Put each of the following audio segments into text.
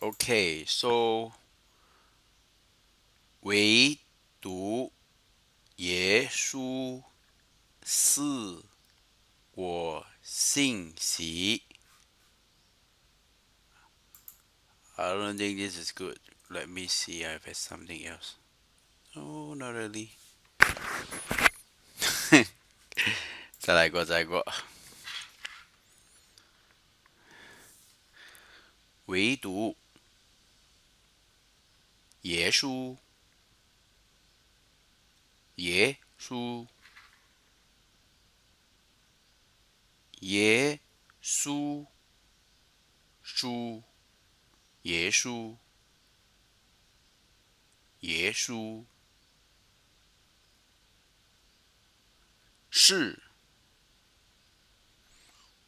Okay, so 唯独耶稣是我信息。I don't think this is good. Let me see if it's something else. No, not really. 再来过，再来过。唯独耶稣，耶稣，耶稣，稣，耶稣，耶稣，是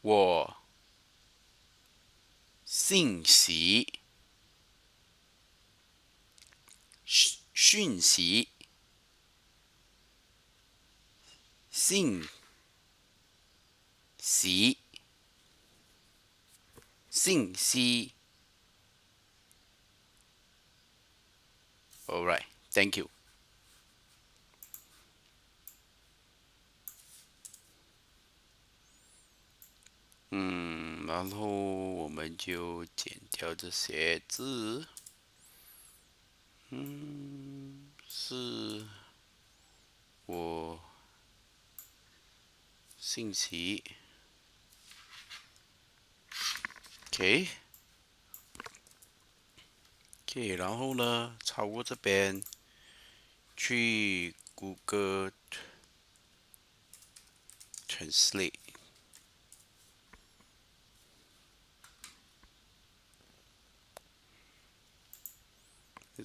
我信息讯息信息信息。All right, thank you. 然后我们就剪掉这些字。是我信息。OK， OK， 然后呢，超过这边去 Google Translate，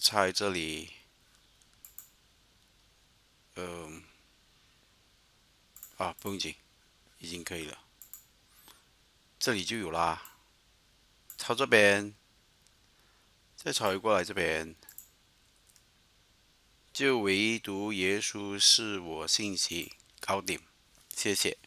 猜这里，不用紧，已经可以了，这里就有啦。抄这边，再抄过来这边，就唯独耶稣是我信息，搞定，谢谢。